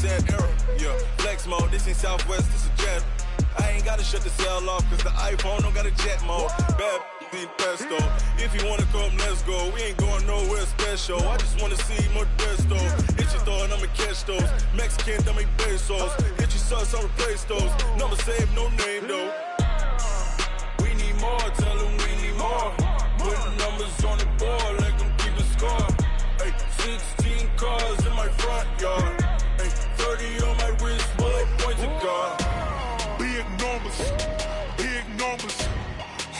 sad era. Yeah, flex mode, this ain't Southwest, this is jet. I ain't gotta shut the cell off, cause the iPhone don't got a jet mode. Bad be pesto. If you wanna come, let's go. We ain't going nowhere special. I just wanna see Modesto. Hit your throw and I'ma catch those. Mexican, dummy pesos. Hit your sus, I'll replace those. Number save, no name though. We need more, tell them we need more. Put numbers on the board, let them keep the score. Ay, 16 cars in my front yard. Ay, 30 on my wrist, bullet point to God. Big numbers, big numbers.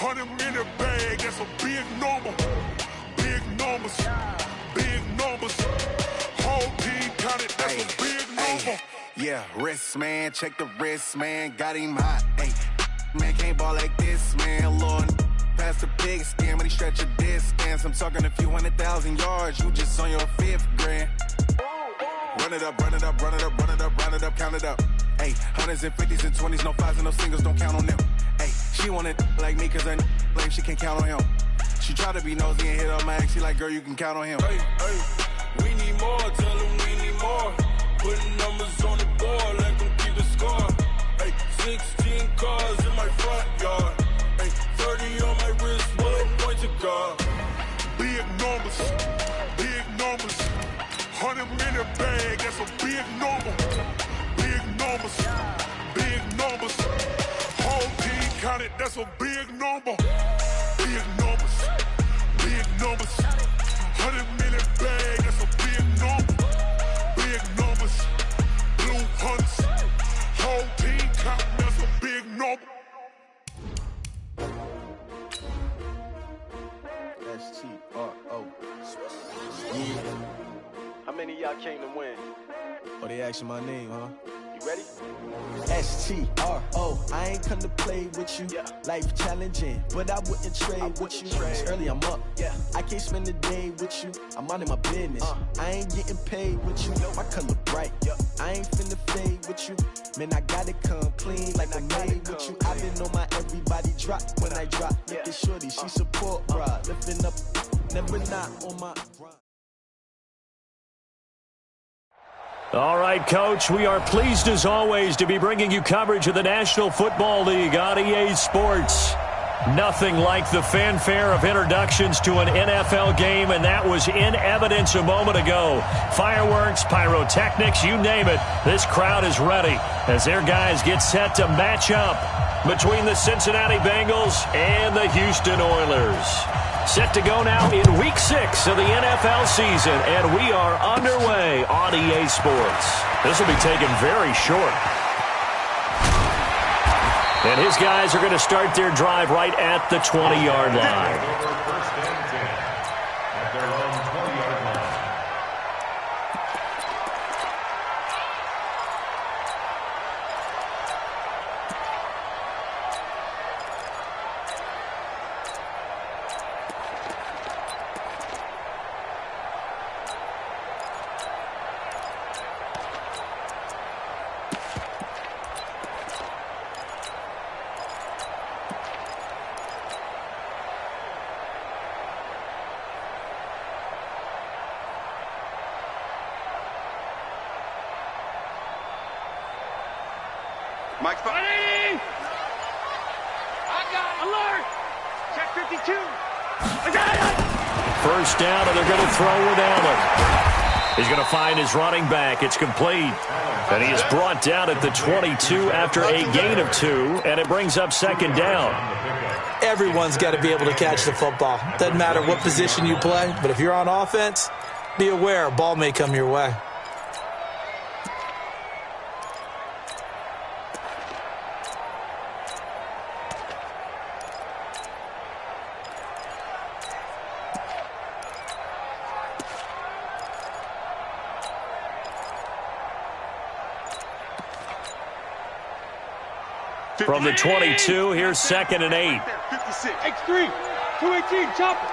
100 in the bag, that's a big number. Big numbers, big numbers. Whole team counted, that's a big number. Yeah, wrist man, check the wrist man, got him hot. Ay, man can't ball like this, man. Lord, past the big skin, when he stretch a distance. I'm talking a few 100,000 yards, you just on your 5th grand. Run it up, run it up, run it up, run it up, run it up, count it up. Ay, 100s and 50s and 20s, no 5s and no singles, don't count on them. Ay, she want it like me, cause her like she can't count on him. She try to be nosy and hit up my ex, she like, girl, you can count on him. Hey, hey, we need more, tell them we need more. Putting numbers on the board, let them keep the score. Hey, 16 cars in my front yard. Hey, 30 on my wrist, bullet point to God. Big numbers, big numbers. 100 in the bag, that's a big number. Big numbers, big numbers. Whole team counted, that's a big number. Big numbers, big numbers. 100 in the bag, that's a big number. Big numbers, blue hunts. Whole team counting, that's a big number. S-T-R-O. How many of y'all came to win? Oh, they asking my name, huh? You ready? S-T-R-O. I ain't come to play with you. Yeah. Life challenging, but I wouldn't trade with you. It's early, I'm up. Yeah. I can't spend the day with you. I'm minding my business. I ain't getting paid with you. My color bright. Yeah. I ain't finna fade with you. Man, I gotta come clean like I'm made with you. I've been on my everybody drop when I drop. Look at shorty, she support, bruh. Lifting up, never not on my grind. All right, Coach, we are pleased as always to be bringing you coverage of the National Football League on EA Sports. Nothing like the fanfare of introductions to an NFL game, and that was in evidence a moment ago. Fireworks, pyrotechnics, you name it, this crowd is ready as their guys get set to match up between the Cincinnati Bengals and the Houston Oilers. Set to go now in Week 6 of the NFL season, and we are underway on EA Sports. This will be taken very short. And his guys are going to start their drive right at the 20-yard line. Mike, ready! I got it. Alert! Check 52. I got it! First down, and they're going to throw with Allen. He's going to find his running back. It's complete. And he is brought down at the 22 after a gain of 2, and it brings up second down. Everyone's got to be able to catch the football. Doesn't matter what position you play, but if you're on offense, be aware a ball may come your way. From the 22, here's second and 8. 56. X3. 218. Chop it.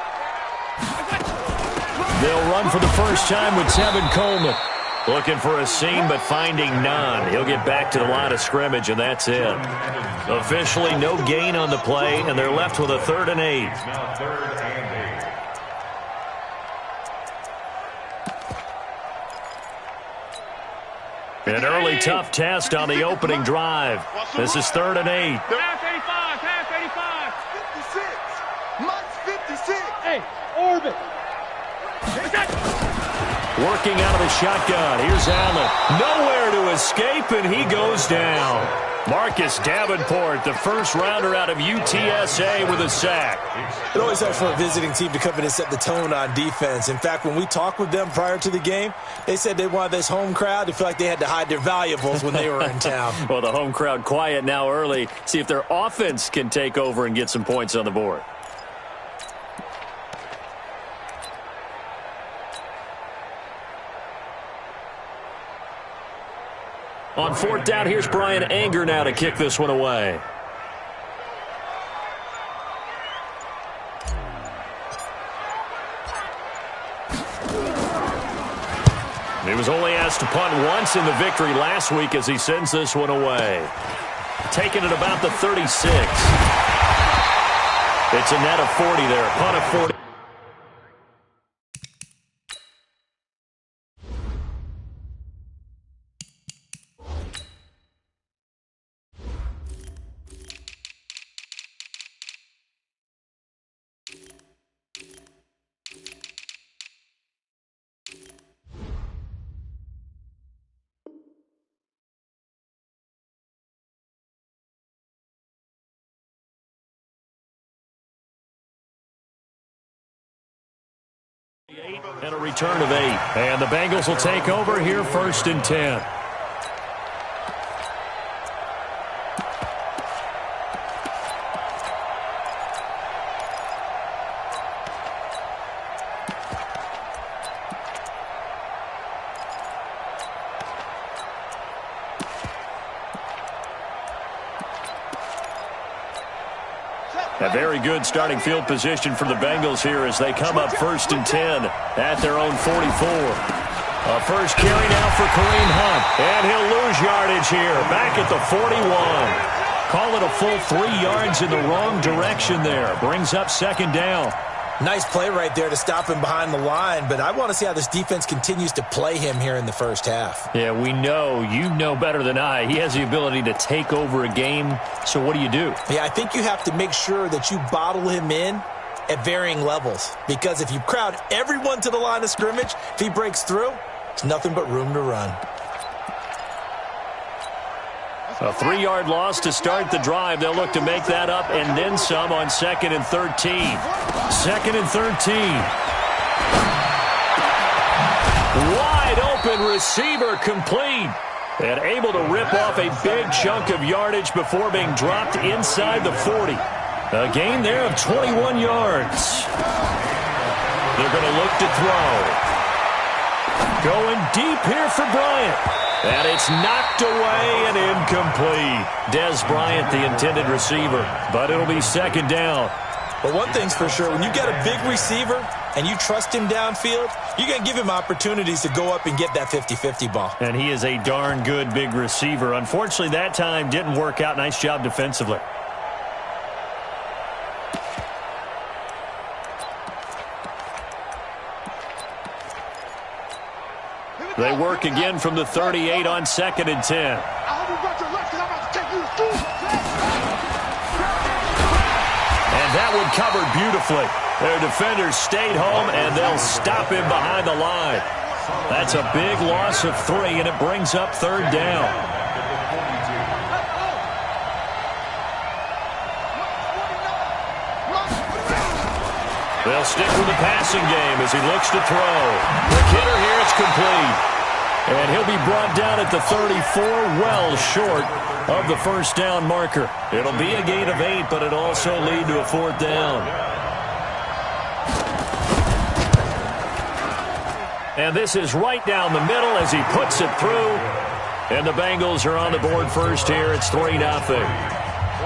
They'll run for the first time with Tevin Coleman. Looking for a seam, but finding none. He'll get back to the line of scrimmage, and that's it. Officially, no gain on the play, and they're left with a 3rd and 8. An early tough test on the opening drive. This is 3rd and 8. Pass 85, pass 85. 56. Mike's 56. Hey, orbit. Working out of the shotgun. Here's Allen. Nowhere to escape, and he goes down. Marcus Davenport, the first rounder out of UTSA with a sack. It always helps for a visiting team to come in and set the tone on defense. In fact, when we talked with them prior to the game, they said they wanted this home crowd to feel like they had to hide their valuables when they were in town. Well, the home crowd quiet now early. See if their offense can take over and get some points on the board. On 4th down, here's Brian Anger now to kick this one away. He was only asked to punt once in the victory last week as he sends this one away. Taking it about the 36. It's a net of 40 there. Punt of 40. And a return of 8. And the Bengals will take over here 1st and 10. A very good starting field position for the Bengals here as they come up 1st and 10 at their own 44. A first carry now for Kareem Hunt. And he'll lose yardage here. Back at the 41. Call it a full 3 yards in the wrong direction there. Brings up 2nd down. Nice play right there to stop him behind the line, but I want to see how this defense continues to play him here in the first half. Yeah, we know. You know better than I. He has the ability to take over a game, so what do you do? Yeah, I think you have to make sure that you bottle him in at varying levels, because if you crowd everyone to the line of scrimmage, if he breaks through, it's nothing but room to run. A 3-yard loss to start the drive. They'll look to make that up and then some on 2nd and 13. 2nd and 13. Wide open receiver complete. And able to rip off a big chunk of yardage before being dropped inside the 40. A gain there of 21 yards. They're going to look to throw. Going deep here for Bryant. And it's knocked away and incomplete. Dez Bryant, the intended receiver. But it'll be 2nd down. But one thing's for sure, when you got a big receiver and you trust him downfield, you're going to give him opportunities to go up and get that 50-50 ball. And he is a darn good big receiver. Unfortunately, that time didn't work out. Nice job defensively. They work again from the 38 on 2nd and 10. I hope you got your left, because I'm about to take you to school. And that one covered beautifully. Their defenders stayed home, and they'll stop him behind the line. That's a big loss of 3, and it brings up 3rd down. They'll stick with the passing game as he looks to throw. McKinnon here, it's complete. And he'll be brought down at the 34, well short of the 1st down marker. It'll be a gain of 8, but it'll also lead to a 4th down. And this is right down the middle as he puts it through. And the Bengals are on the board first here. It's 3-0.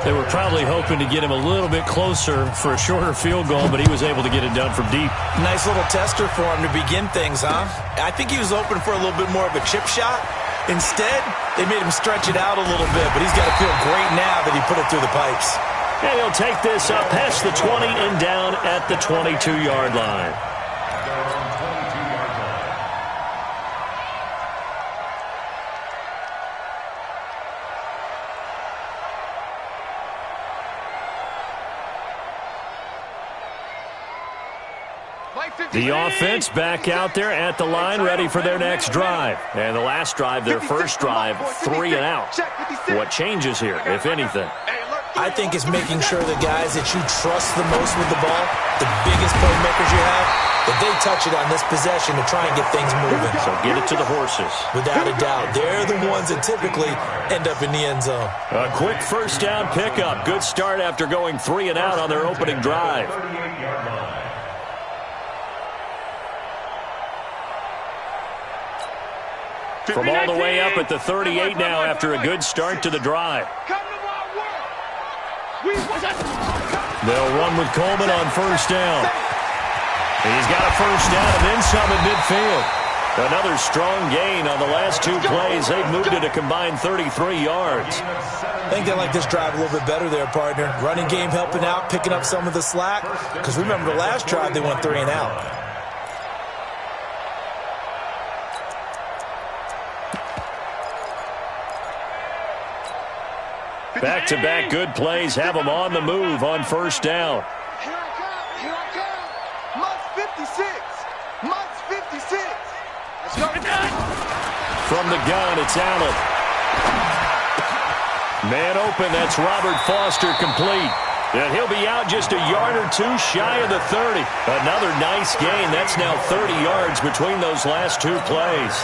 They were probably hoping to get him a little bit closer for a shorter field goal, but he was able to get it done from deep. Nice little tester for him to begin things, huh? I think he was open for a little bit more of a chip shot. Instead, they made him stretch it out a little bit, but he's got to feel great now that he put it through the pipes. And he'll take this up past the 20 and down at the 22-yard line. The offense back out there at the line, ready for their next drive. And the last drive, their first drive, 3 and out. What changes here, if anything? I think it's making sure the guys that you trust the most with the ball, the biggest playmakers you have, that they touch it on this possession to try and get things moving. So get it to the horses. Without a doubt. They're the ones that typically end up in the end zone. A quick first down pickup. Good start after going 3 and out on their opening drive. From all the way up at the 38 now after a good start to the drive. They'll run with Coleman on first down. He's got a first down and then some at midfield. Another strong gain on the last 2 plays. They've moved it a combined 33 yards. I think they like this drive a little bit better there, partner. Running game helping out, picking up some of the slack. Because remember the last drive, they went 3 and out. Back-to-back good plays have them on the move on first down. Here I come. Months 56. Months 56. Let's go. From the gun, it's Allen. Man open, that's Robert Foster complete. And he'll be out just a yard or 2 shy of the 30. Another nice gain. That's now 30 yards between those last 2 plays.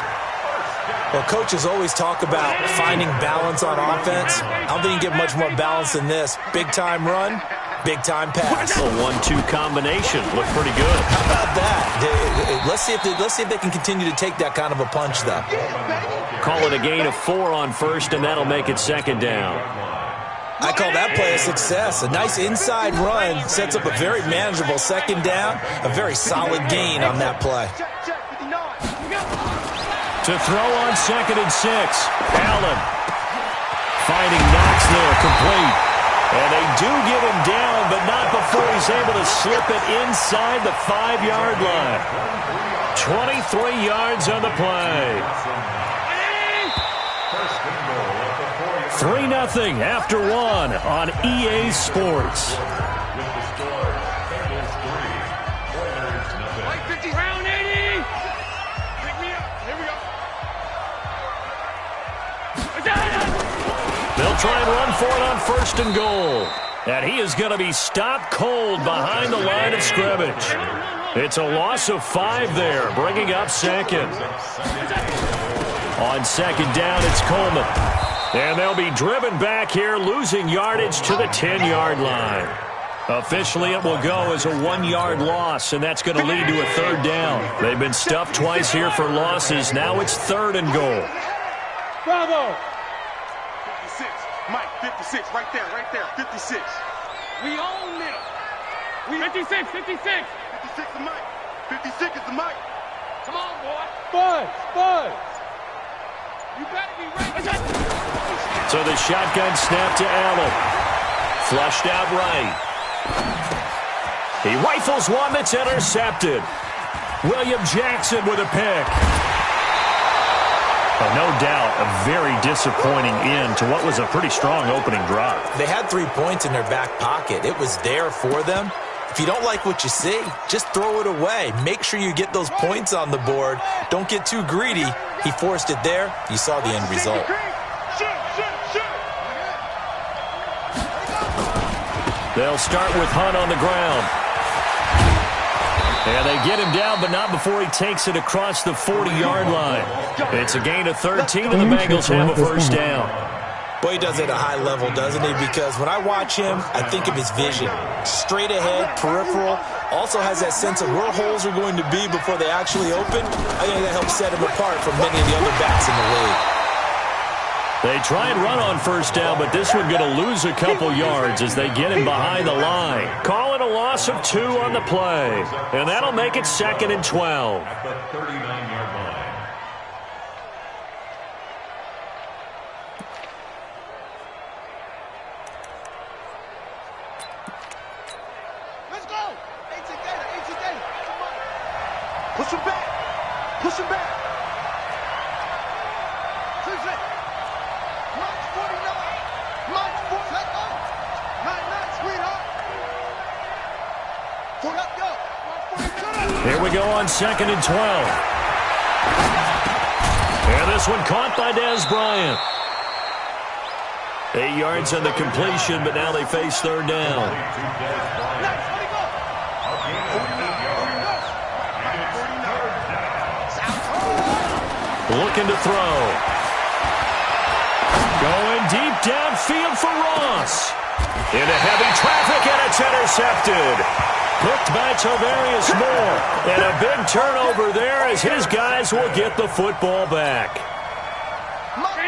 Well, coaches always talk about finding balance on offense. I don't think you get much more balance than this. Big-time run, big-time pass. A 1-2 combination. Look pretty good. How about that? Let's see if they can continue to take that kind of a punch, though. Call it a gain of 4 on first, and that'll make it second down. I call that play a success. A nice inside run sets up a very manageable second down. A very solid gain on that play. To throw on 2nd and 6. Allen finding Knox there, complete. And they do get him down, but not before he's able to slip it inside the 5-yard line. 23 yards on the play. 3-0 after 1 on EA Sports. They'll try and run for it on 1st and goal. And he is going to be stopped cold behind the line of scrimmage. It's a loss of 5 there, bringing up 2nd. On 2nd down, it's Coleman. And they'll be driven back here, losing yardage to the 10-yard line. Officially, it will go as a 1-yard loss, and that's going to lead to a 3rd down. They've been stuffed twice here for losses. Now it's 3rd and goal. Bravo! 56, right there, 56. We own this. 56. 56 is Mike. 56 is the Mike. Come on, boy. Buzz. You better be ready. So the shotgun snap to Allen. Flushed out right. He rifles one that's intercepted. William Jackson with a pick. No doubt, a very disappointing end to what was a pretty strong opening drive. They had 3 points in their back pocket. It was there for them. If you don't like what you see, just throw it away. Make sure you get those points on the board. Don't get too greedy. He forced it there. You saw the end result. They'll start with Hunt on the ground. And they get him down, but not before he takes it across the 40-yard line. It's a gain of 13, and the Bengals have a first down. Boy, he does it at a high level, doesn't he? Because when I watch him, I think of his vision. Straight ahead, peripheral. Also has that sense of where holes are going to be before they actually open. I think that helps set him apart from many of the other backs in the league. They try and run on first down, but this one going to lose a couple yards as they get him behind the line. Call it a loss of 2 on the play. And that'll make it 2nd and 12. At the 39-yard line. Let's go. A.T. Gator. Come on. Push him back. Here go on 2nd and 12. And this one caught by Dez Bryant. 8 yards on the completion, but now they face 3rd down. Looking to throw. Going deep downfield for Ross. Into heavy traffic, and it's intercepted. Picked by Tarvarius Moore. And a big turnover there as his guys will get the football back.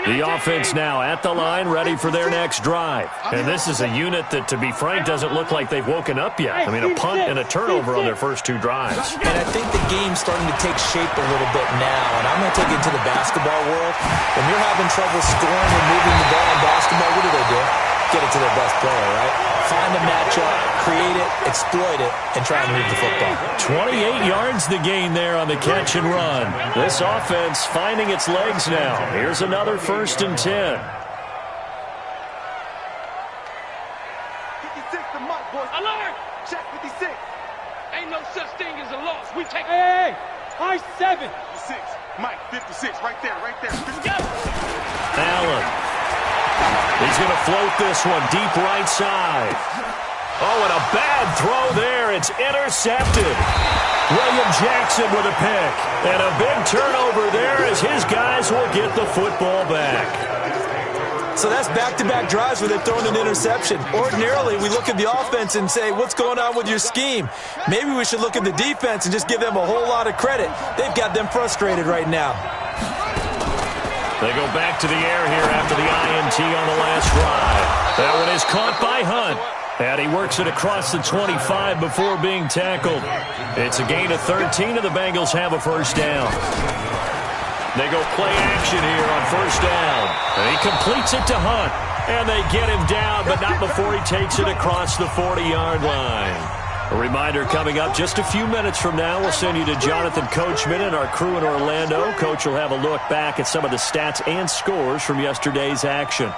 The offense now at the line, ready for their next drive. And this is a unit that, to be frank, doesn't look like they've woken up yet. I mean, a punt and a turnover on their first 2 drives. And I think the game's starting to take shape a little bit now. And I'm going to take it to the basketball world. When you're having trouble scoring and moving the ball in basketball, what do? Get it to their best player, right? Find a matchup, create it, exploit it, and try and move the football. 28 yards the gain there on the catch and run. This offense finding its legs now. Here's another 1st and 10. 56 the mark, boys. Alert! Check 56. Ain't no such thing as a loss. We take... Hey! High 7. 6. Mike, 56. Right there. Go! Allen. He's going to float this one deep right side. Oh, and a bad throw there. It's intercepted. William Jackson with a pick. And a big turnover there as his guys will get the football back. So that's back-to-back drives where they've thrown an interception. Ordinarily, we look at the offense and say, what's going on with your scheme? Maybe we should look at the defense and just give them a whole lot of credit. They've got them frustrated right now. They go back to the air here after the INT on the last drive. That one is caught by Hunt. And he works it across the 25 before being tackled. It's a gain of 13, and the Bengals have a 1st down. They go play action here on 1st down. And he completes it to Hunt. And they get him down, but not before he takes it across the 40-yard line. A reminder coming up just a few minutes from now, we'll send you to Jonathan Coachman and our crew in Orlando. Coach will have a look back at some of the stats and scores from yesterday's action.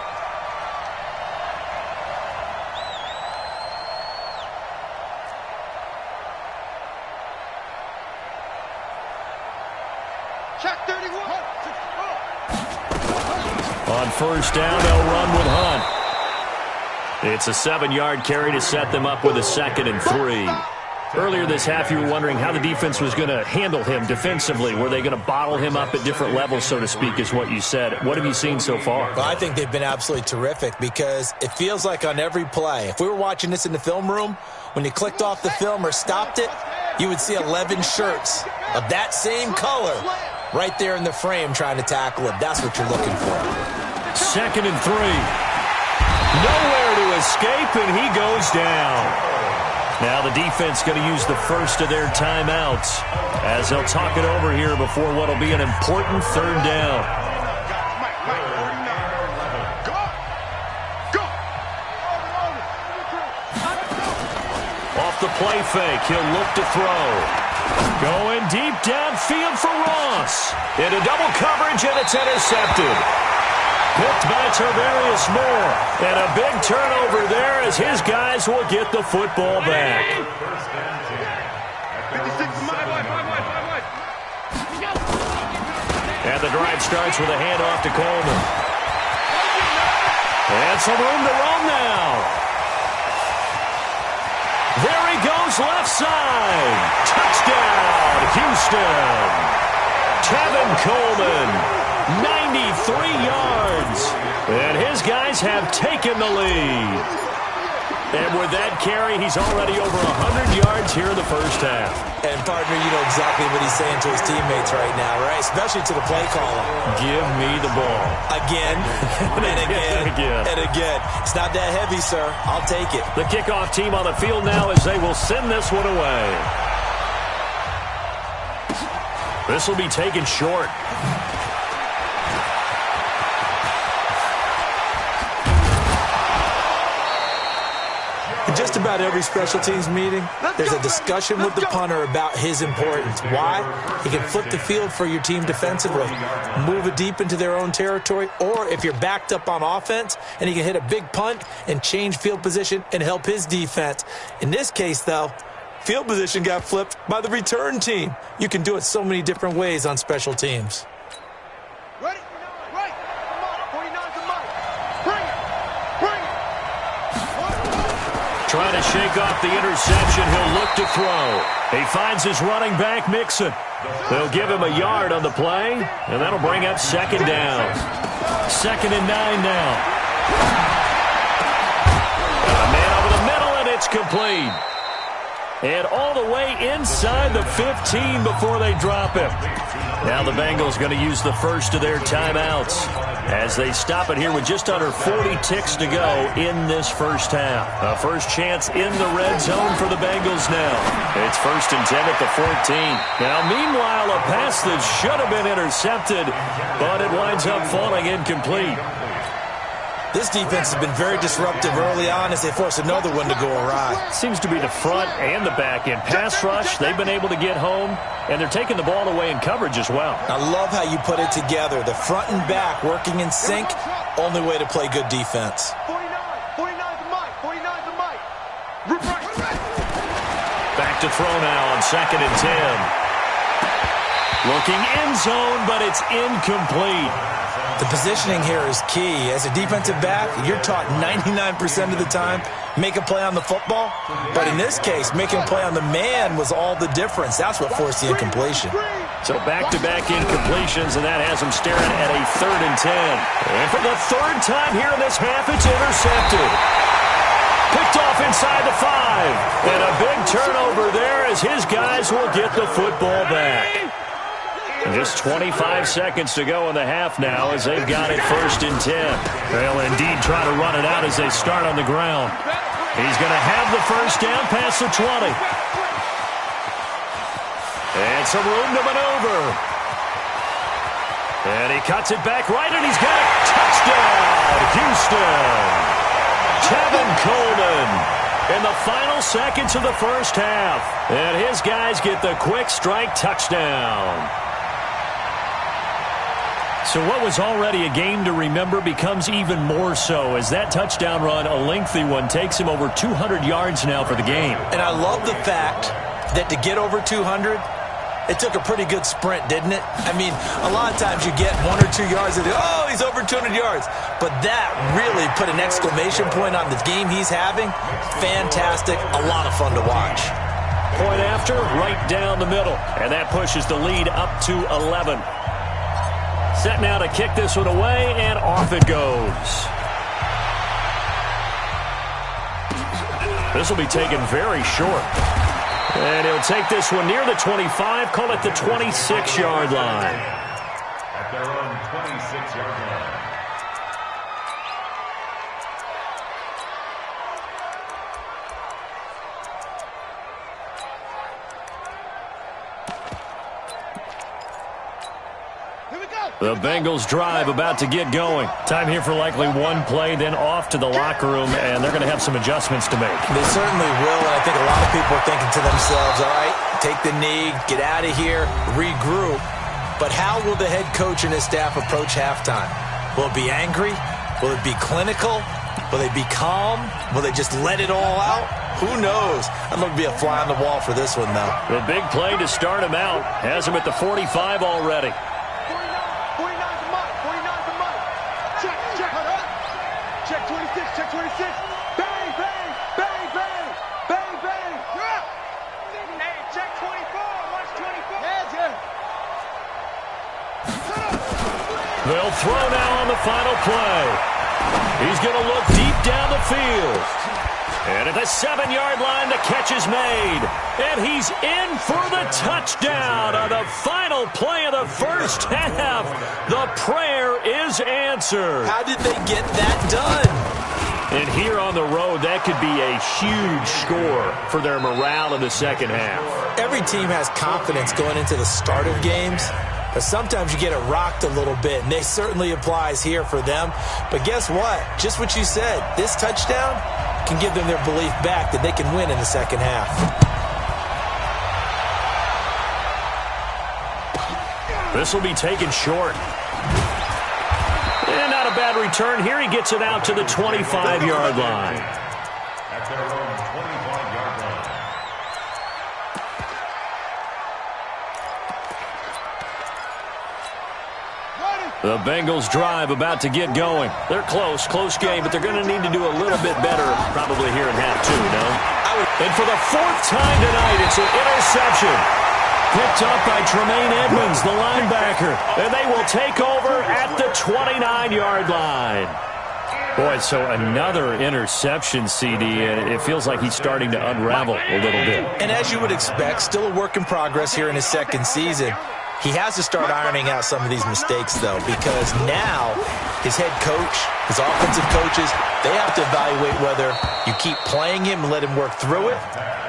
Check 31. On 1st down, they'll run with Hunt. It's a 7-yard carry to set them up with a 2nd and 3. Earlier this half, you were wondering how the defense was going to handle him defensively. Were they going to bottle him up at different levels, so to speak, is what you said. What have you seen so far? Well, I think they've been absolutely terrific because it feels like on every play, if we were watching this in the film room, when you clicked off the film or stopped it, you would see 11 shirts of that same color right there in the frame trying to tackle him. That's what you're looking for. 2nd and 3. Nowhere to escape, and he goes down. Now the defense going to use the first of their timeouts as they'll talk it over here before what will be an important 3rd down. Off the play fake, he'll look to throw. Going deep downfield for Ross. Into double coverage, and it's intercepted. Picked by Tarvarius Moore. And a big turnover there as his guys will get the football back. And the drive starts with a handoff to Coleman. And some room to run now. There he goes left side. Touchdown, Houston. Tevin Coleman. 93 yards, and his guys have taken the lead. And with that carry, he's already over 100 yards here in the 1st half. And, partner, you know exactly what he's saying to his teammates right now, right? Especially to the play caller. Give me the ball. Again, and again, and again. It's not that heavy, sir. I'll take it. The kickoff team on the field now as they will send this one away. This will be taken short. Just about every special teams meeting, there's a discussion with the punter about his importance. Why? He can flip the field for your team defensively, move it deep into their own territory, or if you're backed up on offense, and he can hit a big punt and change field position and help his defense. In this case, though, field position got flipped by the return team. You can do it so many different ways on special teams. Ready? Right. Come on. 49's a mic. Bring it. Bring it. Trying to shake off the interception. He'll look to throw. He finds his running back, Mixon. They'll give him a yard on the play, and that'll bring up second down. 2nd and 9 now. Got a man over the middle, and it's complete. And all the way inside the 15 before they drop him. Now the Bengals going to use the first of their timeouts as they stop it here with just under 40 ticks to go in this first half. A first chance in the red zone for the Bengals now. It's 1st and 10 at the 14. Now, meanwhile, a pass that should have been intercepted, but it winds up falling incomplete. This defense has been very disruptive early on as they force another one to go awry. Seems to be the front and the back end. Pass rush, they've been able to get home, and they're taking the ball away in coverage as well. I love how you put it together. The front and back working in sync, only way to play good defense. 49's the mic. 49's the mic. Back to throw now on 2nd and 10. Looking end zone, but it's incomplete. The positioning here is key. As a defensive back, you're taught 99% of the time, make a play on the football. But in this case, making a play on the man was all the difference. That's what forced the incompletion. So back-to-back incompletions, and that has them staring at a 3rd and 10. And for the 3rd time here in this half, it's intercepted. Picked off inside the 5. And a big turnover there as his guys will get the football back. Just 25 seconds to go in the half now as they've got it 1st and 10. They'll indeed try to run it out as they start on the ground. He's going to have the first down past the 20. And some room to maneuver. And he cuts it back right, and he's got it. Touchdown, Houston. Tevin Coleman in the final seconds of the first half. And his guys get the quick strike touchdown. So what was already a game to remember becomes even more so as that touchdown run, a lengthy one, takes him over 200 yards now for the game. And I love the fact that to get over 200, it took a pretty good sprint, didn't it? I mean, a lot of times you get 1 or 2 yards and oh, he's over 200 yards. But that really put an exclamation point on the game he's having. Fantastic, a lot of fun to watch. Point after, right down the middle. And that pushes the lead up to 11. Set now to kick this one away, and off it goes. This will be taken very short. And he'll take this one near the 25, call it the 26-yard line. At their own 26-yard line. The Bengals drive about to get going. Time here for likely one play, then off to the locker room, and they're going to have some adjustments to make. They certainly will, and I think a lot of people are thinking to themselves, all right, take the knee, get out of here, regroup. But how will the head coach and his staff approach halftime? Will it be angry? Will it be clinical? Will they be calm? Will they just let it all out? Who knows? I'm going to be a fly on the wall for this one, though. The big play to start him out has him at the 45 already. Check 26. Bang, bang, bang, bang, bang, bang. Hey, check 24. Watch 24. They'll throw now on the final play. He's going to look deep down the field. And at the 7-yard line, the catch is made. And he's in for the touchdown on the final play of the first half. The prayer is answered. How did they get that done? And here on the road, that could be a huge score for their morale in the second half. Every team has confidence going into the start of games, but sometimes you get it rocked a little bit, and this certainly applies here for them. But guess what? Just what you said, this touchdown can give them their belief back that they can win in the second half. This will be taken short. And not a bad return here. He gets it out to the 25-yard line. At their own 25-yard line. The Bengals drive about to get going. They're close game, but they're going to need to do a little bit better probably here in half two, no? And for the fourth time tonight, it's an interception. Picked up by Tremaine Edmonds, the linebacker. And they will take over at the 29-yard line. Boy, so another interception, CD, and it feels like he's starting to unravel a little bit. And as you would expect, still a work in progress here in his second season. He has to start ironing out some of these mistakes, though, because now his head coach, his offensive coaches, they have to evaluate whether you keep playing him and let him work through it,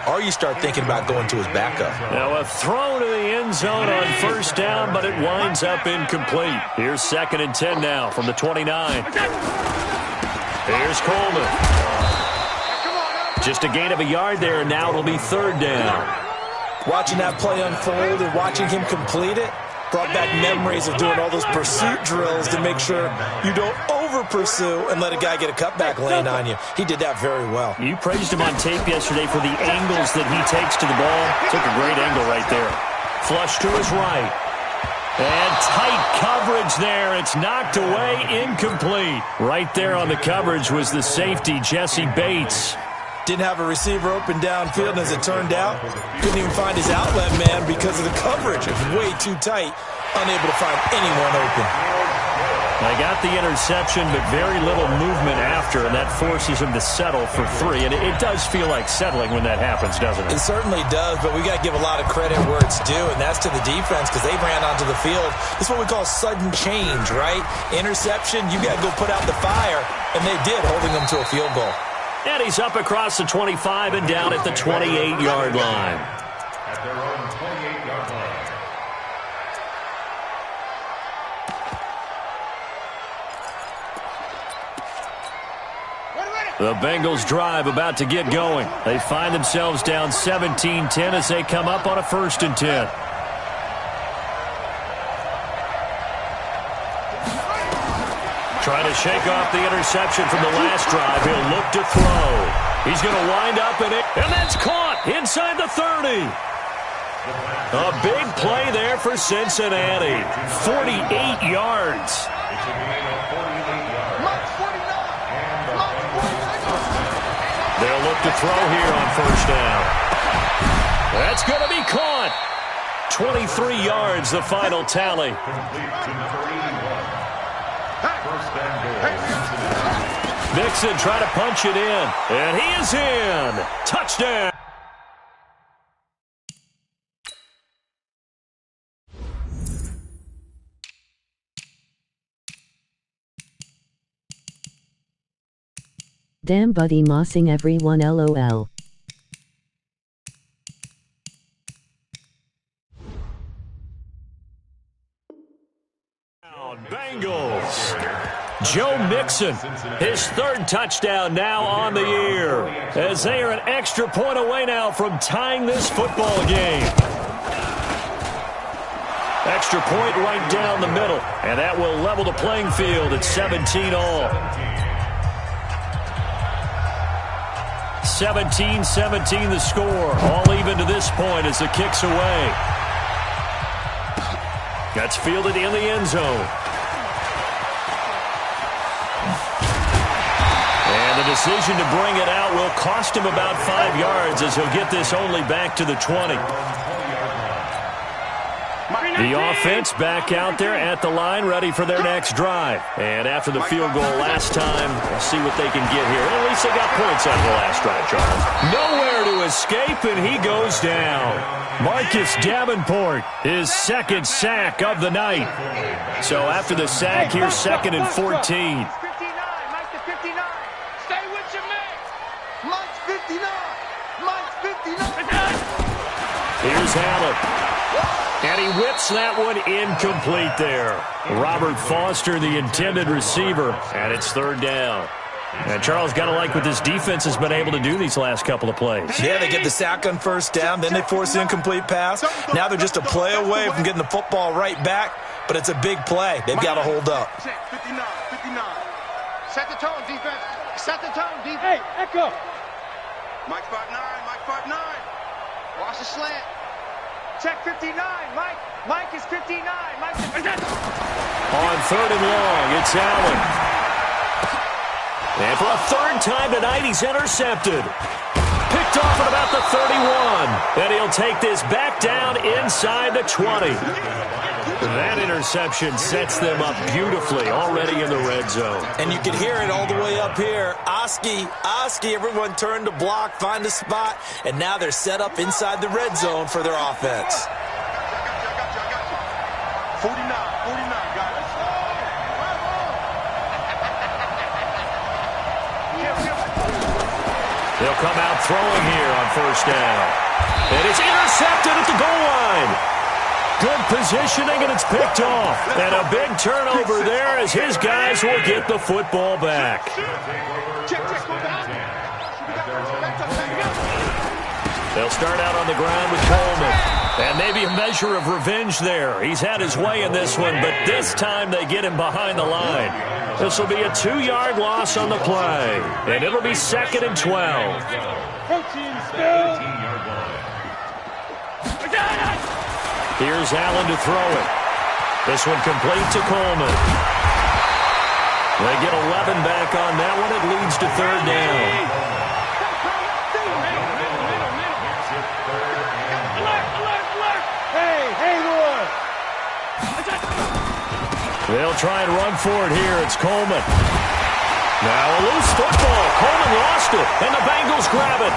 or you start thinking about going to his backup. Now a throw to the end zone on first down, but it winds up incomplete. Here's 2nd and 10 now from the 29. Here's Coleman. Just a gain of a yard there, and now it'll be 3rd down. Watching that play unfold and watching him complete it brought back memories of doing all those pursuit drills to make sure you don't over-pursue and let a guy get a cutback lane on you. He did that very well. You praised him on tape yesterday for the angles that he takes to the ball. Took a great angle right there. Flush to his right. And tight coverage there. It's knocked away, incomplete. Right there on the coverage was the safety, Jesse Bates. Didn't have a receiver open downfield, and as it turned out, couldn't even find his outlet man because of the coverage. It was way too tight, unable to find anyone open. I got the interception, but very little movement after, and that forces him to settle for 3. And it does feel like settling when that happens, doesn't it? It certainly does, but we got to give a lot of credit where it's due, and that's to the defense because they ran onto the field. This is what we call sudden change, right? Interception, you got to go put out the fire, and they did, holding them to a field goal. And he's up across the 25 and down at the 28-yard line. At their own 28-yard line. The Bengals drive about to get going. They find themselves down 17-10 as they come up on a 1st and 10. Trying to shake off the interception from the last drive. He'll look to throw. He's going to wind up in it, and that's caught inside the 30. A big play there for Cincinnati. 48 yards. They'll look to throw here on 1st down. That's going to be caught. 23 yards, the final tally. Mixon trying to punch it in, and he is in. Touchdown. Damn buddy mossing everyone LOL. Bengals. Joe Mixon, his 3rd touchdown now on the year, as they are an extra point away now from tying this football game. Extra point right down the middle, and that will level the playing field at 17 all. 17-17 the score, all even to this point as the kick's away. That's fielded in the end zone. And the decision to bring it out will cost him about 5 yards as he'll get this only back to the 20. The offense back out there at the line, ready for their next drive. And after the field goal last time, we'll see what they can get here. At least they got points out of the last drive, Charles. Nowhere to escape, and he goes down. Marcus Davenport, his 2nd sack of the night. So after the sack, here's 2nd and 14. Mike to 59. Stay with your man. Mike's 59. Mike's 59. Here's Allen. And he whips that one incomplete there. Robert Foster, the intended receiver, and it's 3rd down. And Charles, got to like what this defense has been able to do these last couple of plays. Yeah, they get the sack on 1st down, then they force the incomplete pass. Now they're just a play away from getting the football right back, but it's a big play. They've got to hold up. 59. Set the tone, defense. Set the tone, defense. Hey, echo. Mike 5'9", Mike 5'9". Watch the slant. Check 59, Mike. Mike is 59. Mike is 59. On 3rd and long, it's Allen. And for a 3rd time tonight, he's intercepted. Picked off at about the 31. And he'll take this back down inside the 20. That interception sets them up beautifully already in the red zone. And you can hear it all the way up here. Oski, everyone turned to block, find a spot, and now they're set up inside the red zone for their offense. 49, got it. They'll come out throwing here on 1st down. And it's intercepted at the goal line. Good positioning, and it's picked off. And a big turnover there as his guys will get the football back. They'll start out on the ground with Coleman. And maybe a measure of revenge there. He's had his way in this one, but this time they get him behind the line. This will be a 2-yard loss on the play. And it'll be 2nd and 12. Here's Allen to throw it. This one complete to Coleman. They get 11 back on that one. It leads to 3rd down. They'll try and run for it here. It's Coleman. Now a loose football. Coleman lost it, and the Bengals grab it.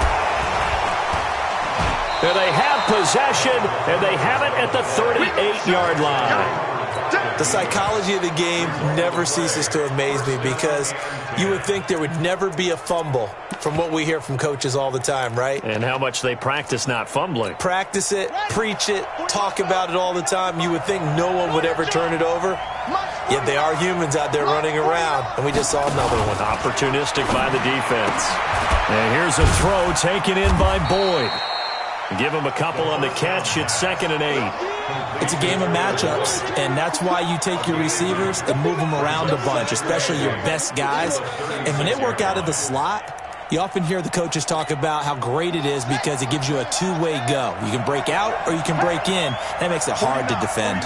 And they have possession, and they have it at the 38-yard line. The psychology of the game never ceases to amaze me because you would think there would never be a fumble from what we hear from coaches all the time, right? And how much they practice not fumbling. Practice it, preach it, talk about it all the time. You would think no one would ever turn it over. Yet they are humans out there running around, and we just saw another one. Opportunistic by the defense. And here's a throw taken in by Boyd. Give him a couple on the catch. It's 2nd and 8. It's a game of matchups, and that's why you take your receivers and move them around a bunch, especially your best guys. And when they work out of the slot, you often hear the coaches talk about how great it is because it gives you a two-way go. You can break out or you can break in. That makes it hard to defend.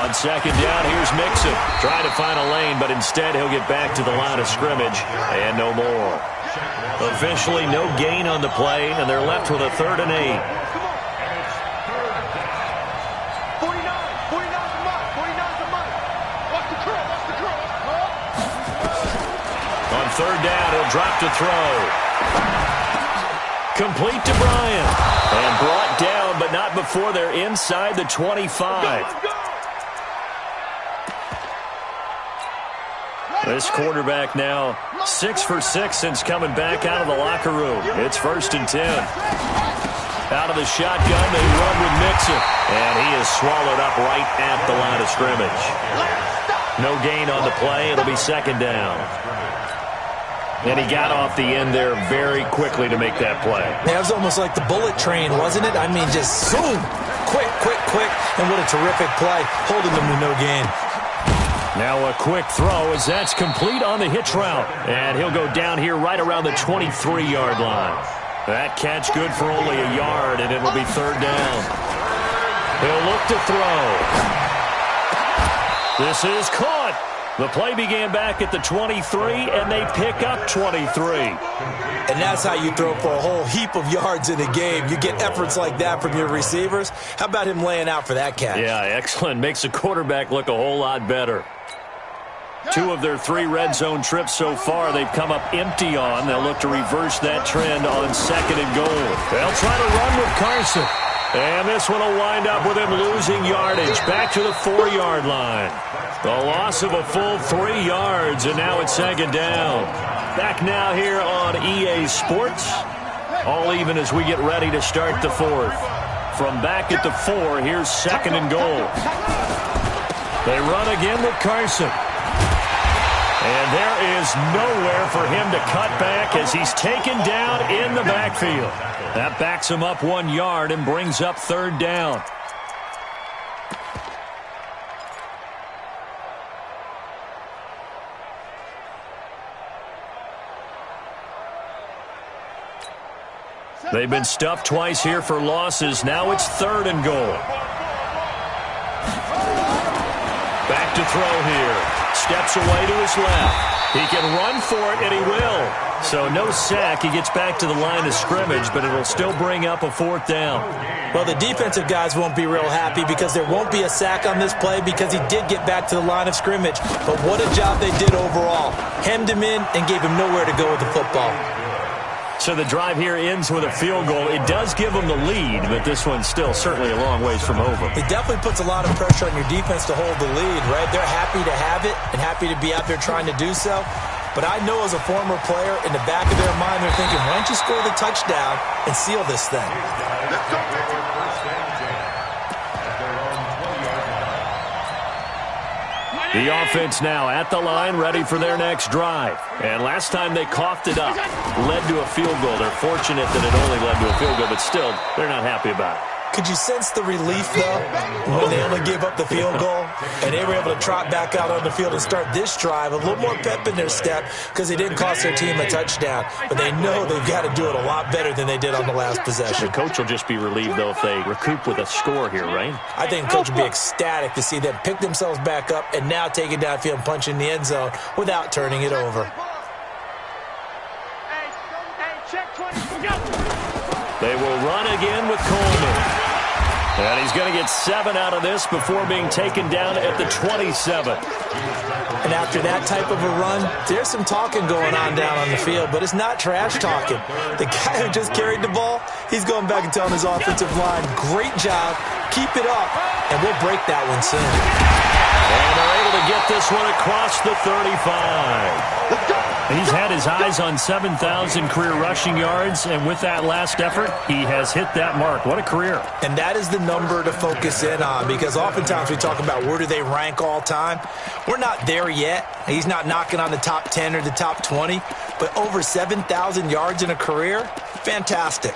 On 2nd down, here's Mixon. Trying to find a lane, but instead he'll get back to the line of scrimmage and no more. Officially no gain on the play, and they're left with a 3rd and 8. 49's the money. 49's the money. Watch the curl. On 3rd down, he'll drop to throw. Complete to Bryant. And brought down, but not before they're inside the 25. This quarterback now 6 for 6 since coming back out of the locker room. It's 1st and 10. Out of the shotgun, they run with Mixon. And he is swallowed up right at the line of scrimmage. No gain on the play. It'll be 2nd down. And he got off the end there very quickly to make that play. Yeah, it was almost like the bullet train, wasn't it? I mean, just zoom. Quick. And what a terrific play, holding them to no gain. Now a quick throw as that's complete on the hitch route. And he'll go down here right around the 23-yard line. That catch good for only a yard, and it'll be 3rd down. He'll look to throw. This is caught. The play began back at the 23, and they pick up 23. And that's how you throw for a whole heap of yards in a game. You get efforts like that from your receivers. How about him laying out for that catch? Yeah, excellent. Makes the quarterback look a whole lot better. 2 of their 3 red zone trips so far, they've come up empty on. They'll look to reverse that trend on 2nd and goal. They'll try to run with Carson. And this one will wind up with him losing yardage back to the 4-yard line. The loss of a full 3 yards, and now it's 2nd down. Back now here on EA Sports. All even as we get ready to start the 4th. From back at the 4, here's 2nd and goal. They run again with Carson. And there is nowhere for him to cut back as he's taken down in the backfield. That backs him up 1 yard and brings up 3rd down. They've been stuffed twice here for losses. Now it's 3rd and goal. to throw here. Steps away to his left. He can run for it, and he will. So no sack. He gets back to the line of scrimmage, but it'll still bring up a 4th down. Well, the defensive guys won't be real happy because there won't be a sack on this play because he did get back to the line of scrimmage. But what a job they did overall. Hemmed him in and gave him nowhere to go with the football. So the drive here ends with a field goal. It does give them the lead, but this one's still certainly a long ways from over. It definitely puts a lot of pressure on your defense to hold the lead, right? They're happy to have it and happy to be out there trying to do so. But I know as a former player, in the back of their mind, they're thinking, why don't you score the touchdown and seal this thing? Let's go. The offense now at the line, ready for their next drive. And last time they coughed it up, led to a field goal. They're fortunate that it only led to a field goal, but still, they're not happy about it. Could you sense the relief, though, when they only gave up the field goal and they were able to trot back out on the field and start this drive, a little more pep in their step because they didn't cost their team a touchdown, but they know they've got to do it a lot better than they did on the last possession. The coach will just be relieved, though, if they recoup with a score here, right? I think the coach will be ecstatic to see them pick themselves back up and now take it downfield and punch in the end zone without turning it over. They will run again with Coleman. And he's going to get 7 out of this before being taken down at the 27. And after that type of a run, there's some talking going on down on the field, but it's not trash talking. The guy who just carried the ball, he's going back and telling his offensive line, great job, keep it up, and we'll break that one soon. And they're able to get this one across the 35. He's had his eyes on 7,000 career rushing yards, and with that last effort, he has hit that mark. What a career. And that is the number to focus in on, because oftentimes we talk about where do they rank all time. We're not there yet. He's not knocking on the top 10 or the top 20, but over 7,000 yards in a career, fantastic.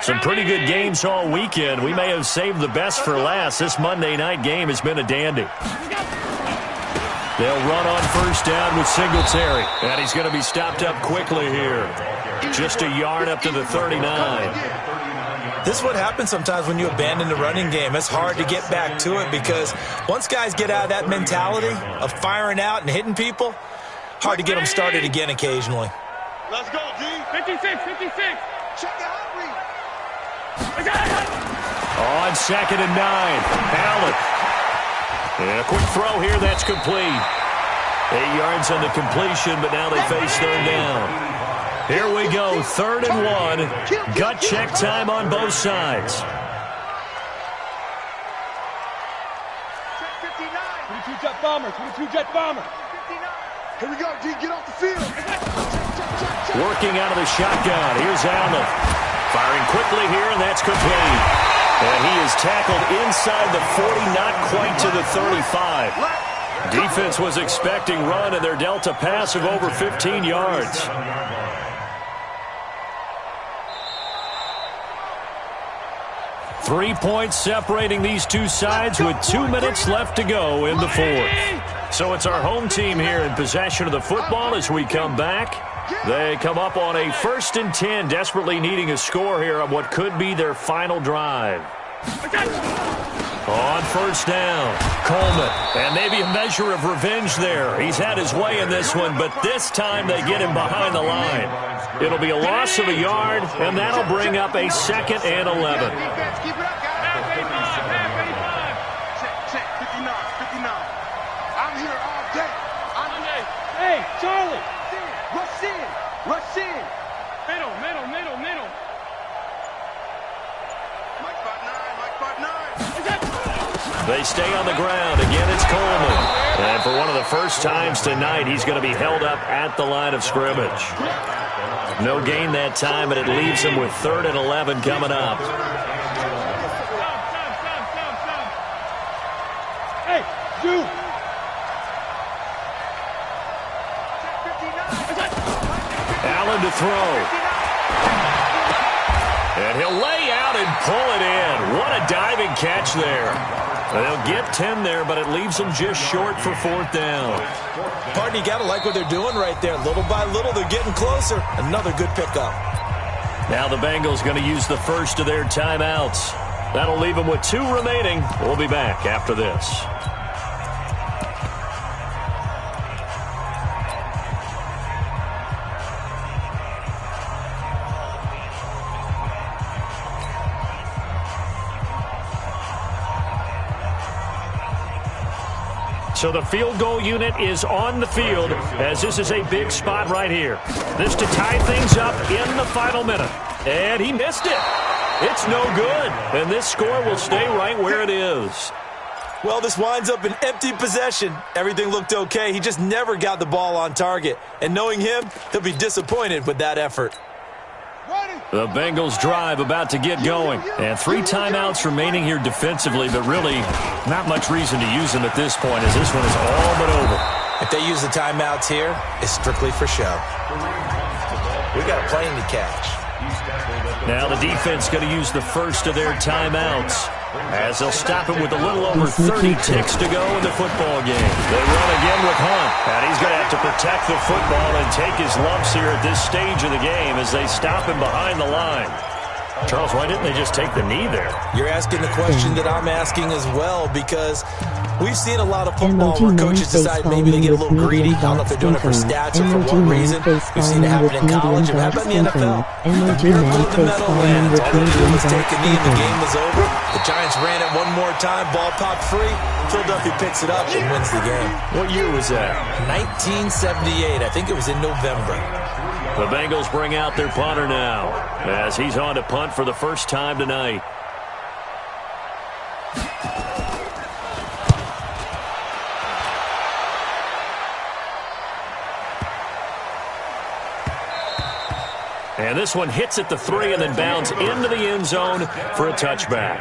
Some pretty good games all weekend. We may have saved the best for last. This Monday night game has been a dandy. They'll run on first down with Singletary. And he's going to be stopped up quickly here. Just a yard up to the 39. This is what happens sometimes when you abandon the running game. It's hard to get back to it because once guys get out of that mentality of firing out and hitting people, hard to get them started again occasionally. Let's go, D. 56, 56. Check it out. On 2nd and 9, Allen. And a quick throw here, that's complete. 8 yards on the completion, but now they face 3rd down. Here we go, 3rd and 1. Gut check time on both sides. Check 59. 22 jet bomber, 22 jet bomber. 59. Here we go, D, get off the field. Working out of the shotgun, here's Allen. Firing quickly here, and that's complete. And he is tackled inside the 40, not quite to the 35. Defense was expecting run, and they're dealt a pass of over 15 yards. Three points separating these two sides with 2 minutes left to go in the 4th. So it's our home team here in possession of the football as we come back. They come up on a 1st and 10, desperately needing a score here on what could be their final drive. On first down, Coleman. And maybe a measure of revenge there. He's had his way in this one, but this time they get him behind the line. It'll be a loss of a yard, and that'll bring up a 2nd and 11. Check, 59, 59. I'm here all day. Hey, Charlie. Rush in. Rush in. Middle. Mike 5'9", They stay on the ground. Again, it's Coleman. And for one of the first times tonight, he's going to be held up at the line of scrimmage. No gain that time, and it leaves him with 3rd and 11 coming up. Hey, you. Allen to throw. And he'll lay out and pull it in. What a diving catch there. They'll get 10 there, but it leaves them just short for 4th down. Partner, you got to like what they're doing right there. Little by little, they're getting closer. Another good pickup. Now the Bengals going to use the first of their timeouts. That'll leave them with 2 remaining. We'll be back after this. So the field goal unit is on the field as this is a big spot right here. This to tie things up in the final minute. And he missed it. It's no good. And this score will stay right where it is. Well, this winds up an empty possession. Everything looked okay. He just never got the ball on target. And knowing him, he'll be disappointed with that effort. The Bengals drive about to get going. And 3 timeouts remaining here defensively, but really not much reason to use them at this point as this one is all but over. If they use the timeouts here, it's strictly for show. We got a plane to catch. Now the defense going to use the first of their timeouts as they'll stop it with a little over 30 ticks to go in the football game. They run again with Hunt, and he's going to have to protect the football and take his lumps here at this stage of the game as they stop him behind the line. Charles, why didn't they just take the knee there? You're asking the question that I'm asking as well, because we've seen a lot of football where coaches decide maybe they get a little greedy. I don't know if they're doing it for stats or for what reason. We've seen it happen in college. It happened in the NFL. Here blew the metal lands. All they did was take a knee and the game was over. The Giants ran it one more time. Ball popped free. Philadelphia picks it up and wins the game. What year was that? 1978. I think it was in November. The Bengals bring out their punter now as he's on to punt for the first time tonight. And this one hits at the 3 and then bounds into the end zone for a touchback.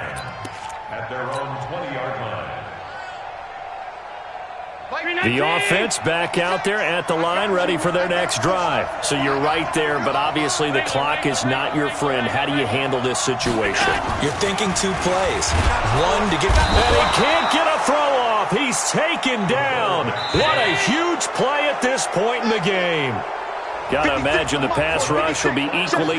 At their own 20-yard line. The offense back out there at the line, ready for their next drive. So you're right there, but obviously the clock is not your friend. How do you handle this situation? You're thinking 2 plays. One to get... And he can't get a throw off. He's taken down. What a huge play at this point in the game. Got to imagine the pass rush will be equally...